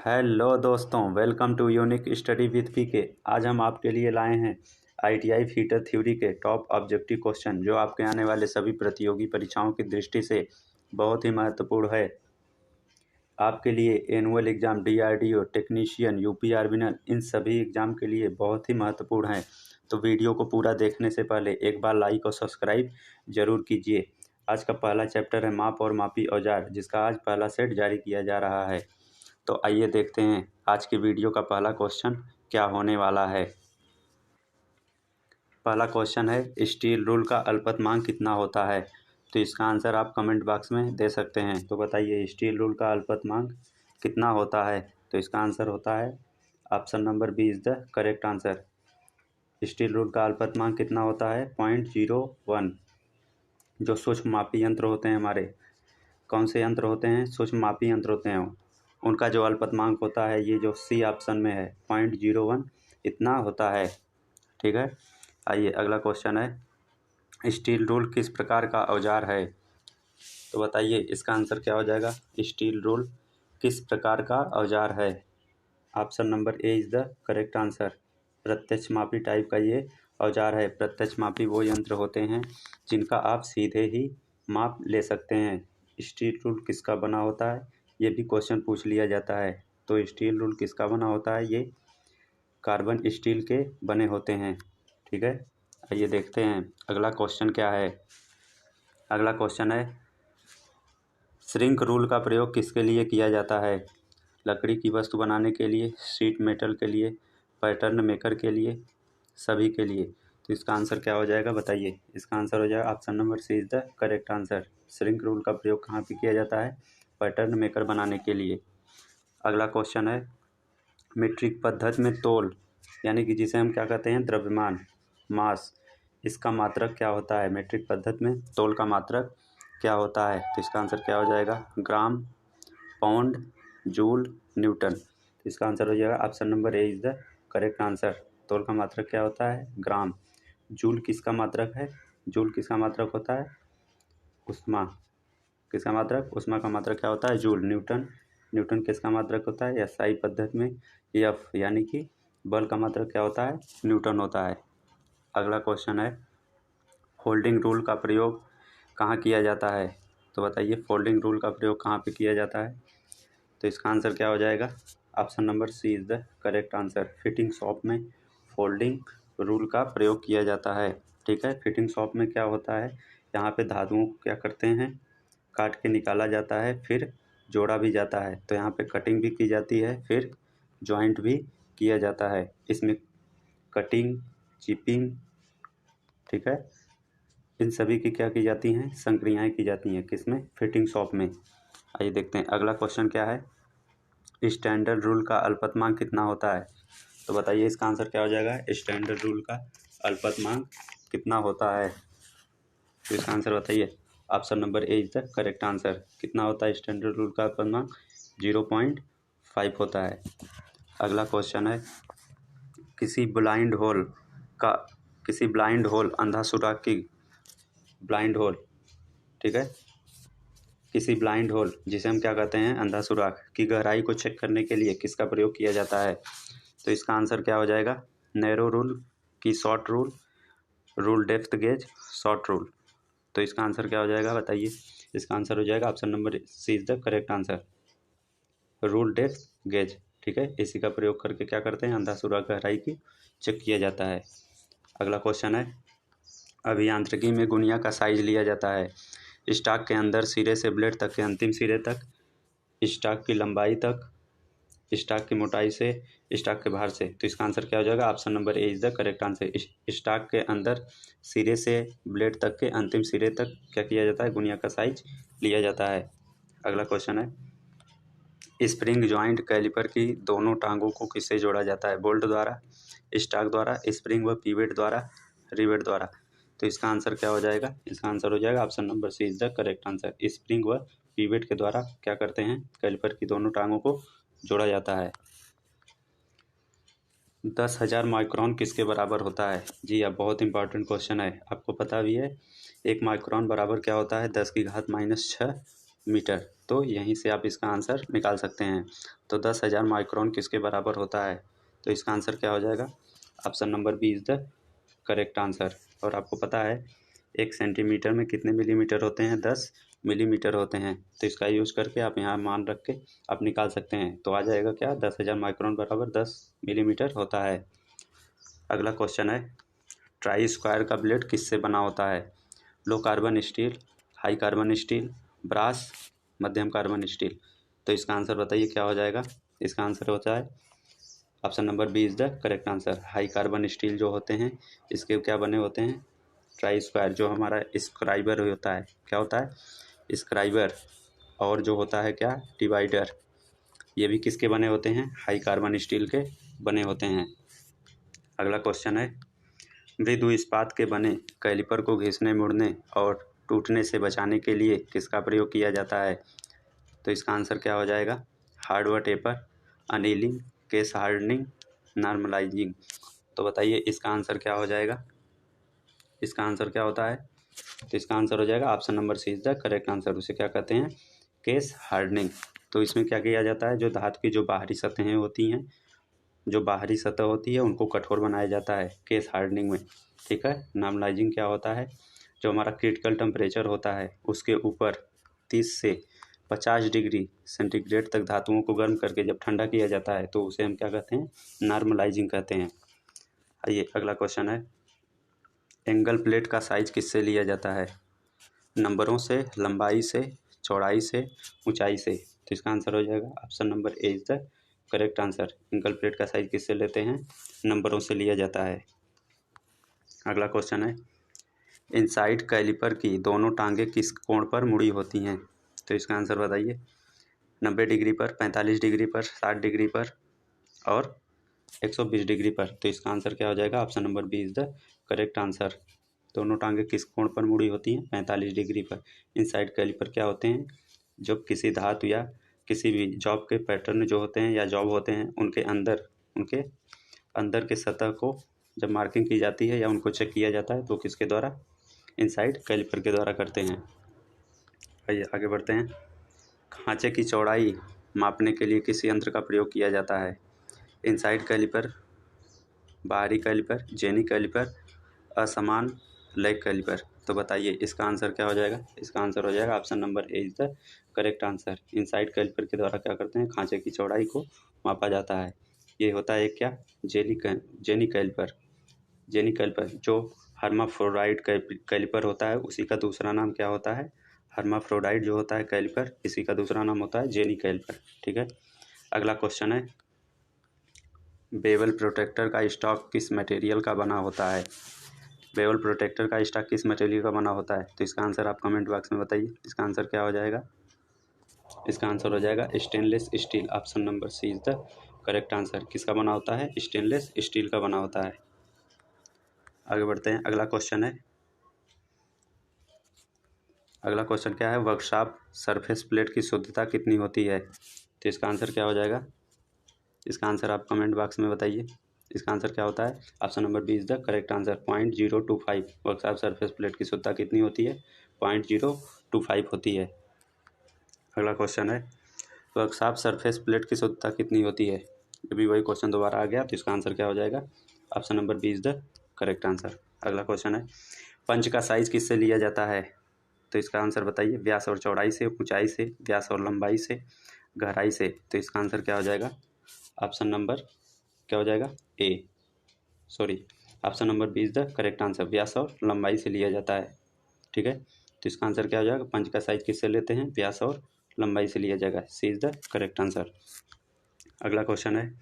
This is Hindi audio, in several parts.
हेलो दोस्तों, welcome to unique study with PK. आज हम आपके लिए लाए हैं आईटीआई फीटर थ्योरी के टॉप ऑब्जेक्टिव क्वेश्चन जो आपके आने वाले सभी प्रतियोगी परीक्षाओं की दृष्टि से बहुत ही महत्वपूर्ण है। आपके लिए एनुअल एग्ज़ाम, डीआरडीओ, टेक्नीशियन, यूपीआरबीनल, इन सभी एग्ज़ाम के लिए बहुत ही महत्वपूर्ण है। तो वीडियो को पूरा देखने से पहले एक बार लाइक और सब्सक्राइब जरूर कीजिए। आज का पहला चैप्टर है माप और मापी औजार, जिसका आज पहला सेट जारी किया जा रहा है। तो आइए देखते हैं आज की वीडियो का पहला क्वेश्चन क्या होने वाला है। पहला क्वेश्चन है स्टील रूल का अल्पतमांक कितना होता है। तो इसका आंसर आप कमेंट बॉक्स में दे सकते हैं। तो बताइए स्टील रूल का अल्पतमांक कितना होता है। तो इसका आंसर होता है option number B is the correct answer. Steel rule का अल्पतमांक कितना होता है 0.01। जो सूक्ष्म मापी यंत्र होते हैं हमारे, कौन से यंत्र होते हैं, सूक्ष्म मापी यंत्र होते हैं, उनका जो अल्पतमांक होता है ये जो सी ऑप्शन में है 0.01 इतना होता है। ठीक है, आइए अगला क्वेश्चन है स्टील रूल किस प्रकार का औजार है। तो बताइए इसका आंसर क्या हो जाएगा। स्टील रूल किस प्रकार का औजार है। Option number A is the correct answer. प्रत्यक्ष मापी टाइप का ये औजार है। प्रत्यक्ष मापी वो यंत्र होते हैं जिनका आप सीधे ही माप ले सकते हैं। स्टील रूल किसका बना होता है ये भी क्वेश्चन पूछ लिया जाता है। तो स्टील रूल किसका बना होता है, ये कार्बन स्टील के बने होते हैं। ठीक है, आइए देखते हैं अगला क्वेश्चन क्या है। अगला क्वेश्चन है श्रिंक रूल का प्रयोग किसके लिए किया जाता है। लकड़ी की वस्तु बनाने के लिए, शीट मेटल के लिए, पैटर्न मेकर के लिए, सभी के लिए। तो इसका आंसर क्या हो जाएगा बताइए। इसका आंसर हो जाएगा option number C is the correct answer. Shrink rule का प्रयोग कहाँ पे किया जाता है, पैटर्न मेकर बनाने के लिए। अगला क्वेश्चन है मीट्रिक पद्धति में तोल यानी कि जिसे हम क्या कहते हैं द्रव्यमान, मास, इसका मात्रक क्या होता है। मीट्रिक पद्धति में तोल का मात्रक क्या होता है। तो इसका आंसर क्या हो जाएगा ग्राम, पाउंड, जूल, न्यूटन। तो इसका आंसर हो जाएगा option number A is the correct answer. तोल का मात्रक क्या होता है ग्राम। जूल किसका मात्रक है, जूल किसका मात्रक होता है उष्मा, किसका मात्रक, उष्मा का मात्रक क्या होता है जूल। न्यूटन, न्यूटन किसका मात्रक होता है एसआई पद्धति में एफ यानी कि बल का मात्रक क्या होता है न्यूटन होता है। अगला क्वेश्चन है फोल्डिंग रूल का प्रयोग कहाँ किया जाता है। तो बताइए फोल्डिंग रूल का प्रयोग कहाँ पे किया जाता है। तो इसका आंसर क्या हो जाएगा option number C is the correct answer. Fitting shop में फोल्डिंग रूल का प्रयोग किया जाता है। ठीक है, फिटिंग शॉप में क्या होता है, यहाँ पे धातुओं को क्या करते हैं काट के निकाला जाता है, फिर जोड़ा भी जाता है। तो यहाँ पे कटिंग भी की जाती है, फिर जॉइंट भी किया जाता है। इसमें कटिंग, चिपिंग, ठीक है, इन सभी की क्या की जाती हैं संक्रियाएँ की जाती हैं किसमें फिटिंग शॉप में। आइए देखते हैं अगला क्वेश्चन क्या है स्टैंडर्ड रूल का अल्पतमांक कितना होता है। तो बताइए इसका आंसर क्या हो जाएगा स्टैंडर्ड रूल का अल्पतमांक कितना होता है। तो इसका आंसर बताइए option number A is the correct answer. कितना होता है स्टैंडर्ड रूल का अल्पतमांक 0.5 होता है। अगला क्वेश्चन है किसी ब्लाइंड होल अंधा सुराख की ब्लाइंड होल, ठीक है, किसी ब्लाइंड होल जिसे हम क्या कहते हैं अंधा सुराख की गहराई को चेक करने के लिए किसका प्रयोग किया जाता है। तो इसका आंसर क्या हो जाएगा नैरो रूल की short rule, rule depth gauge, short rule. तो इसका आंसर क्या हो जाएगा बताइए। इसका आंसर हो जाएगा option number C is the correct answer, rule depth gauge. ठीक है, इसी का प्रयोग करके क्या करते हैं अंधा सुराख गहराई की चेक किया जाता है। अगला क्वेश्चन है अभियांत्रिकी में गुनिया का साइज लिया जाता है स्टॉक के अंदर सिरे से ब्लेड तक के अंतिम सिरे तक, स्टॉक की लंबाई तक, स्टॉक की मोटाई से, स्टॉक के भार से। तो इसका आंसर क्या हो जाएगा option number A is the correct answer. Stock के अंदर सिरे से ब्लेड तक के अंतिम सिरे तक क्या किया जाता है गुनिया का साइज लिया जाता है। अगला क्वेश्चन है स्प्रिंग जॉइंट कैलिपर की दोनों टांगों को किससे जोड़ा जाता है, बोल्ट द्वारा, स्टॉक द्वारा, स्प्रिंग व पिवेट द्वारा, रिवेट द्वारा। तो इसका आंसर क्या हो जाएगा, इसका आंसर हो जाएगा option number C is the correct answer. Spring व पिवेट के द्वारा क्या करते हैं कैलिपर की दोनों टांगों को जोड़ा जाता है। 10,000 माइक्रोन किसके बराबर होता है। जी अब बहुत इंपॉर्टेंट क्वेश्चन है, आपको पता भी है 1 माइक्रोन बराबर क्या होता है 10⁻⁻6 मीटर। तो यहीं से आप इसका आंसर निकाल सकते हैं। तो 10,000 माइक्रोन किसके बराबर होता है? तो इसका आंसर क्या हो जाएगा? Option number B is the correct answer. और आपको पता है 1 सेंटीमीटर में कितने मिलीमीटर होते हैं? 10 मिलीमीटर होते हैं। तो इसका यूज़ करके आप यहाँ मान रख के आप निकाल सकते हैं। तो आ जाएगा क्या? 10,000 माइक्रोन बराबर 10 मिलीमीटर होता है। अगला क्वेश्चन है, ट्राई स्क्वायर का ब्लेड किससे बना होता है? Low carbon steel, high carbon steel, brass, मध्यम कार्बन स्टील। तो इसका आंसर बताइए क्या हो जाएगा? इसका आंसर होता है option number B is the correct answer. High carbon steel जो होते हैं इसके क्या बने होते हैं? Try square. जो हमारा स्क्राइबर होता है, क्या होता है? स्क्राइबर। और जो होता है क्या? डिवाइडर। ये भी किसके बने होते हैं? हाई कार्बन स्टील के बने होते हैं। अगला क्वेश्चन है, मृदु इस्पात के बने कैलिपर को घिसने, मुड़ने और टूटने से बचाने के लिए किसका प्रयोग किया जाता है? तो इसका आंसर क्या हो जाएगा? Hardware taper, annealing, case hardening, normalising. तो बताइए इसका आंसर क्या हो जाएगा? इसका आंसर क्या होता है? तो इसका आंसर हो जाएगा option number C is the correct answer. उसे क्या कहते हैं? Case hardening. तो इसमें क्या किया जाता है? जो धातु की जो बाहरी सतहें होती हैं, जो बाहरी सतह होती है उनको कठोर बनाया जाता है केस हार्डनिंग में। ठीक है। नॉर्मलाइजिंग क्या होता है? जो हमारा क्रिटिकल टेम्परेचर होता है उसके ऊपर 30 से 50 डिग्री सेंटीग्रेड तक धातुओं को गर्म करके जब ठंडा किया जाता है तो उसे हम क्या कहते हैं? नॉर्मलाइजिंग कहते हैं। आइए अगला क्वेश्चन है, एंगल प्लेट का साइज किससे लिया जाता है? नंबरों से, लंबाई से, चौड़ाई से, ऊंचाई से। तो इसका आंसर हो जाएगा option number A is the correct answer. Angle plate का साइज किससे लेते हैं? नंबरों से लिया जाता है। अगला क्वेश्चन है, इनसाइड कैलिपर की दोनों टांगें किस कोण पर मुड़ी होती हैं? तो इसका आंसर बताइए। 90 डिग्री पर, 45 डिग्री पर, 60 डिग्री पर और 120 डिग्री पर। तो इसका आंसर क्या हो जाएगा? Option number B is the correct answer. दोनों टांगें किस कोण पर मुड़ी होती हैं? 45 डिग्री पर। इनसाइड कैलिपर क्या होते हैं? जब किसी धातु या किसी भी जॉब के पैटर्न जो होते हैं या जॉब होते हैं उनके अंदर के सतह को जब मार्किंग की जाती है या उनको चेक किया जाता है तो किसके द्वारा? इनसाइड कैलिपर के द्वारा करते हैं। आइए आगे बढ़ते हैं। खांचे की चौड़ाई मापने के लिए किस यंत्र का प्रयोग किया जाता है? इनसाइड कैलिपर, बाहरी कैलिपर, जेनी कैलिपर, असमान लेग कैलिपर। तो बताइए इसका आंसर क्या हो जाएगा? इसका आंसर हो जाएगा option number A is the correct answer. Inside caliper के द्वारा क्या करते हैं? खांचे की चौड़ाई को मापा जाता है। ये होता है क्या? Jenny caliper. जेनी कैलिपर जो हर्माफ्रोडाइट कैलिपर होता है उसी का दूसरा नाम क्या होता है? हर्माफ्रोडाइट जो होता है कैलिपर, इसी का दूसरा नाम होता है जेनी कैलिपर। ठीक है। अगला क्वेश्चन है, बेवल प्रोटेक्टर का स्टॉक किस मटेरियल का बना होता है? बेवल प्रोटेक्टर का स्टॉक किस मटेरियल का बना होता है? तो इसका आंसर आप कमेंट बॉक्स में बताइए। इसका आंसर क्या हो जाएगा? इसका आंसर हो जाएगा stainless steel. Option number C is the correct answer. किसका बना होता है? स्टेनलेस स्टील का बना होता है। आगे बढ़ते हैं। अगला क्वेश्चन है, अगला क्वेश्चन क्या है? वर्कशॉप सरफेस प्लेट की शुद्धता कितनी होती है? तो इसका आंसर क्या हो जाएगा? इसका आंसर आप कमेंट बॉक्स में बताइए। इसका आंसर क्या होता है? Option number B is the correct answer. 0.025। Workshop surface plate की शुद्धता कितनी होती है? 0.025 होती है। अगला क्वेश्चन है, वर्कशॉप सरफेस प्लेट की शुद्धता कितनी होती है? अभी वही क्वेश्चन दोबारा आ गया तो इसका आंसर क्या हो जाएगा? Option number B is the correct answer. अगला क्वेश्चन है, पंच का साइज किससे लिया जाता है? तो इसका आंसर बताइए। व्यास और चौड़ाई से, ऊंचाई से, व्यास और लंबाई से, गहराई से। तो इसका आंसर क्या हो जाएगा? ऑप्शन नंबर क्या हो जाएगा? A, sorry, option number B is the correct answer. व्यास और लंबाई से लिया जाता है। ठीक है। तो इसका आंसर क्या हो जाएगा? पंच का साइज किससे लेते हैं? व्यास और लंबाई से लिया जाएगा। सी इज द करेक्ट आंसर। अगला क्वेश्चन है,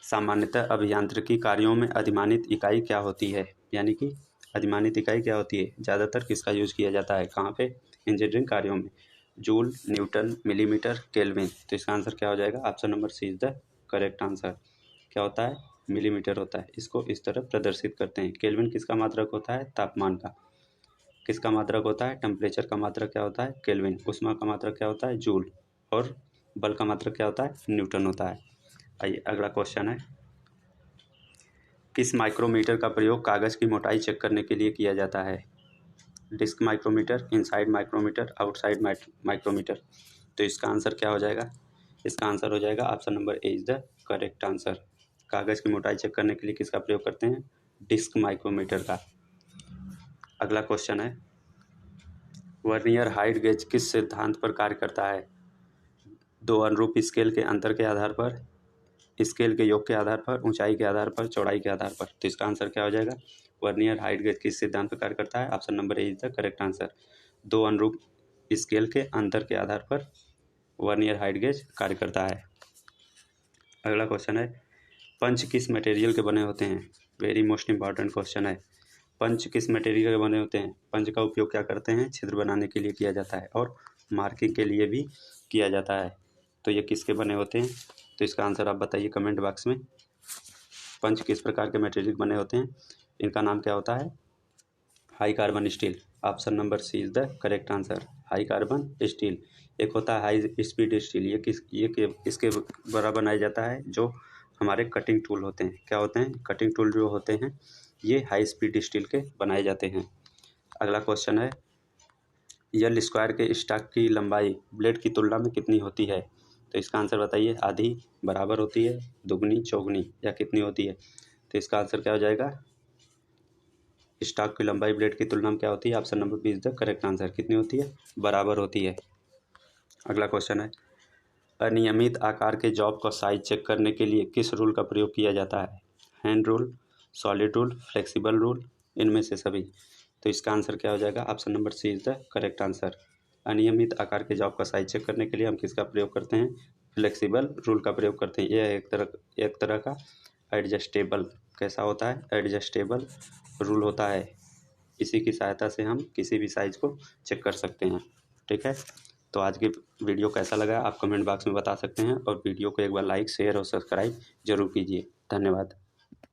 सामान्यतः अभियांत्रिकी कार्यों में अधिमानित इकाई क्या होती है? यानी कि अधिमानित इकाई क्या होती है? ज़्यादातर किसका यूज़ किया जाता है? कहाँ पे? इंजीनियरिंग कार्यों में। Joule, newton, millimetre, kelvin. तो इसका आंसर क्या हो जाएगा? Option number C is the correct answer. क्या होता है? मिलीमीटर होता है। इसको इस तरह प्रदर्शित करते हैं। केल्विन किसका मात्रक होता है? तापमान का। किसका मात्रक होता है? टेम्परेचर का मात्रक क्या होता है? केल्विन। ऊष्मा का मात्रक क्या होता है? जूल। और बल का मात्रक क्या होता है? न्यूटन होता है। आइए अगला क्वेश्चन है, किस माइक्रोमीटर का प्रयोग कागज़ की मोटाई चेक करने के लिए किया जाता है? Disc micrometer, inside micrometer, outside micrometer. तो इसका आंसर क्या हो जाएगा? इसका आंसर हो जाएगा option number A is the correct answer. कागज़ की मोटाई चेक करने के लिए किसका प्रयोग करते हैं? डिस्क माइक्रोमीटर का। अगला क्वेश्चन है, वर्नियर हाइट गेज किस सिद्धांत पर कार्य करता है? दो अनुरूप स्केल के अंतर के आधार पर, स्केल के योग के आधार पर, ऊंचाई के आधार पर, चौड़ाई के आधार पर। तो इसका आंसर क्या हो जाएगा? वर्नियर हाइट गेज किस सिद्धांत पर कार्य करता है? Option number A is the correct answer. दो अनुरूप स्केल के अंतर के आधार पर वर्नियर हाइट गेज कार्य करता है। अगला क्वेश्चन है, पंच किस मटेरियल के बने होते हैं? वेरी मोस्ट इंपॉर्टेंट क्वेश्चन है। पंच किस मटेरियल के बने होते हैं? पंच का उपयोग क्या करते हैं? छिद्र बनाने के लिए किया जाता है और मार्किंग के लिए भी किया जाता है। तो ये किसके बने होते हैं? तो इसका आंसर आप बताइए कमेंट बॉक्स में। पंच किस प्रकार के मटेरियल बने होते हैं? इनका नाम क्या होता है? High carbon steel. Option number C is the correct answer, high carbon steel. एक होता है हाई स्पीड स्टील, इसके द्वारा बनाया जाता है जो हमारे कटिंग टूल होते हैं। क्या होते हैं? कटिंग टूल जो होते हैं ये हाई स्पीड स्टील के बनाए जाते हैं। अगला क्वेश्चन है, यल स्क्वायर के स्टॉक की लंबाई ब्लेड की तुलना में कितनी होती है? तो इसका आंसर बताइए। आधी, बराबर होती है, दुगनी, चौगुनी या कितनी होती है? तो इसका आंसर क्या हो जाएगा? स्टॉक की लंबाई ब्लेड की तुलना में क्या होती है? Option number B is the correct answer. कितनी होती है? बराबर होती है। अगला क्वेश्चन है, अनियमित आकार के जॉब का साइज चेक करने के लिए किस रूल का प्रयोग किया जाता है? Hand rule, solid rule, flexible rule, इनमें से सभी। तो इसका आंसर क्या हो जाएगा? Option number C is the correct answer. अनियमित आकार के जॉब का साइज चेक करने के लिए हम किसका प्रयोग करते हैं? फ्लेक्सिबल रूल का प्रयोग करते हैं। यह एक तरह का एडजस्टेबल, कैसा होता है? एडजस्टेबल रूल होता है। इसी की सहायता से हम किसी भी साइज़ को चेक कर सकते हैं। ठीक है, तो आज की वीडियो कैसा लगा आप कमेंट बॉक्स में बता सकते हैं और वीडियो को एक बार लाइक, शेयर और सब्सक्राइब जरूर कीजिए। धन्यवाद।